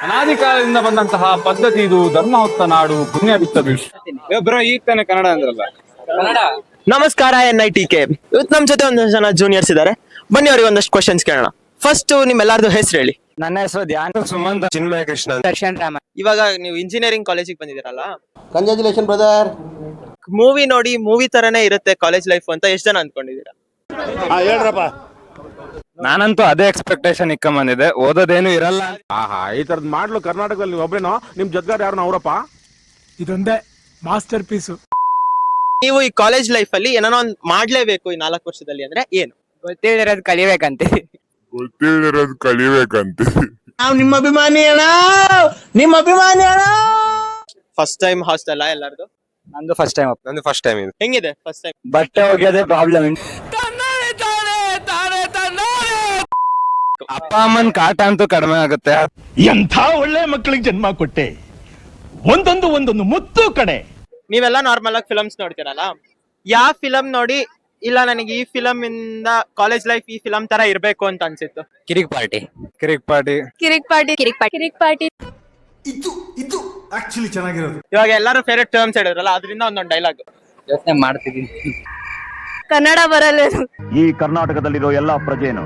ಅನಾದಿ ಕಾಲದಿಂದ ಬಂದಂತಹ ಪದ್ಧತಿ ಇದು. ಧರ್ಮ ಹೊತ್ತ ನಾಡು, ಪುಣ್ಯ ಬಿತ್ತ ಬೀಡು. ಬ್ರೋ ಈಗ ತಾನೆ ಕನ್ನಡ ಅಂದ್ರಲ್ಲ. ಕನ್ನಡ. ನಮಸ್ಕಾರ NITK. ಇವತ್ತು ನಮ್ ಜೊತೆ ಒಂದಷ್ಟು ಜನ ಜೂನಿಯರ್ಸ್ ಇದಾರೆ. ಬನ್ನಿ ಅವ್ರಿಗೆ ಒಂದಷ್ಟು ಕ್ವಶನ್ಸ್ ಕೇಳೋಣ. ಫಸ್ಟ್ ನಿಮ್ಮೆಲ್ಲಾರ್ದು ಹೆಸರು ಹೇಳಿ. ನನ್ನ ಹೆಸರು ಧ್ಯಾನ್, ಸುಮಂತ್, ಚಿನ್ಮಯ ಕೃಷ್ಣ, ದರ್ಶನ್ ರಾಮ. ಇವಾಗ ನೀವು ಇಂಜಿನಿಯರಿಂಗ್ ಕಾಲೇಜಿಗೆ ಬಂದಿದ್ದೀರಲ್ಲ, ಕಂಗ್ರಾಚುಲೇಷನ್ ಬ್ರದರ್. ಮೂವಿ ನೋಡಿ ಮೂವಿ ತರನೇ ಇರುತ್ತೆ ಕಾಲೇಜ್ ಲೈಫ್ ಅಂತ ಎಷ್ಟು ಜನ ಅಂದ್ಕೊಂಡಿದ್ದೀರಾ? ಹೇಳ್ರಪ್ಪ. ನಾನಂತೂ ಅದೇ ಎಕ್ಸ್ಪೆಕ್ಟೇಷನ್ ಇಕ್ಕೊಂಡ್ ಬಂದಿದೆ, ಓದೋದೇನು ಇರಲ್ಲ. ಆಹಾ, ಈ ತರದ್ ಮಾಡ್ಲು ಕರ್ನಾಟಕದಲ್ಲಿ ನೀವು ಒಬ್ರೇನೋ, ನಿಮ್ ಜೊತೆಗಾರ ಯಾರು ಅವರಪ್ಪ? ಇದೊಂದೇ ಮಾಸ್ಟರ್ ಪೀಸು. ನೀವು ಈ ಕಾಲೇಜ್ ಲೈಫ್ ಅಲ್ಲಿ ಏನೋ ಒಂದು ಮಾಡ್ಲೇಬೇಕು ಈ 4 ವರ್ಷದಲ್ಲಿ ಅಂದ್ರೆ ಏನು? ಗೊತ್ತಿರೋದು ಕಲಿಬೇಕಂತೆ. ನಾವು ನಿಮ್ಮ ಅಭಿಮಾನಿ ಅಣ್ಣ, ನಿಮ್ಮ ಅಭಿಮಾನಿ ಅಣ್ಣ. ಫಸ್ಟ್ ಟೈಮ್ ಹಾಸ್ಟೆಲ್ ಎಲ್ಲಾರ್ದು? ನಂದು ಫಸ್ಟ್ ಟೈಮ್. ನಂದು ಫಸ್ಟ್ ಟೈಮ್ ಇದು. ಹೆಂಗಿದೆ ಫಸ್ಟ್ ಟೈಮ್? ಬಟ್ಟೆ ಒಗೆಯೋದೇ ಪ್ರಾಬ್ಲಮ್. ಅಪ್ಪ ಅಮ್ಮನ್ ಕಾಟ ಅಂತೂ ಕಡಿಮೆ ಆಗುತ್ತೆ. ಎಂಥ ಒಳ್ಳೆ ಮಕ್ಕಳಿಗೆ ಜನ್ಮ ಕೊಟ್ಟೆ. ಒಂದೊಂದು ಮುತ್ತು ಕಡೆ. ನೀವೆಲ್ಲ ನಾರ್ಮಲ್ ಆಗಿ ಫಿಲಮ್ಸ್ ನೋಡ್ತೀರಲ್ಲ, ಯಾವ ಫಿಲಮ್ ನೋಡಿ ಇಲ್ಲ ನನಗೆ ಈ ಫಿಲಮ್ ಇಂದ ಕಾಲೇಜ್ ಲೈಫ್ ಈ ಫಿಲಮ್ ತರ ಇರ್ಬೇಕು ಅಂತ ಅನ್ಸಿತ್ತು? ಕಿರಿಕ್ ಪಾರ್ಟಿ. ಇದು ಆಕ್ಚುಲಿ ಚೆನ್ನಾಗಿರೋದು. ಇವಾಗ ಎಲ್ಲರೂ ಫೇವ್ರೆಟ್ ಫಿಲಮ್ಸ್ ಹೇಳಿದ್ರಲ್ಲ, ಅದರಿಂದ ಒಂದೊಂದು ಡೈಲಾಗ್ ಯೋಚನೆ ಮಾಡ್ತಿದ್ದೀನಿ. ಕನ್ನಡ ಬರಲ್ಲ. ಈ ಕರ್ನಾಟಕದಲ್ಲಿರೋ ಎಲ್ಲಾ ಪ್ರಜೆನು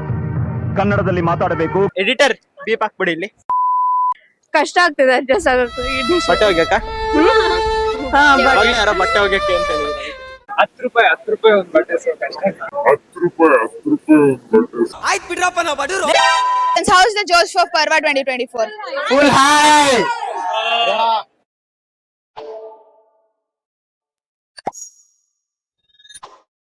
ಕನ್ನಡದಲ್ಲಿ ಮಾತಾಡಬೇಕು. ಎಡಿಟರ್ ಬೀಪ್ ಹಾಕ್ಬಿಡಿ ಇಲ್ಲಿ. ಕಷ್ಟ ಆಗ್ತದೆ ಅಡ್ಜಸ್ಟ್ ಆಗೋಕೆ. ಬಟ್ಟೆ ಹೋಗ್ಯಾಕ ಯಾರೋ ಬಟ್ಟೆ ಹೋಗ್ಯಕ್ಕೆ ಅಂತ ಹೇಳಿದ್ರು. 10 ರೂಪಾಯಿ ಒಂದು ಬಟ್ಟೆ ಆಯ್ತು ಬಿಡ್ರಪ್ಪ, ನಾವು ಬಡವರು. How's the Josh for Parva 2024? Full high.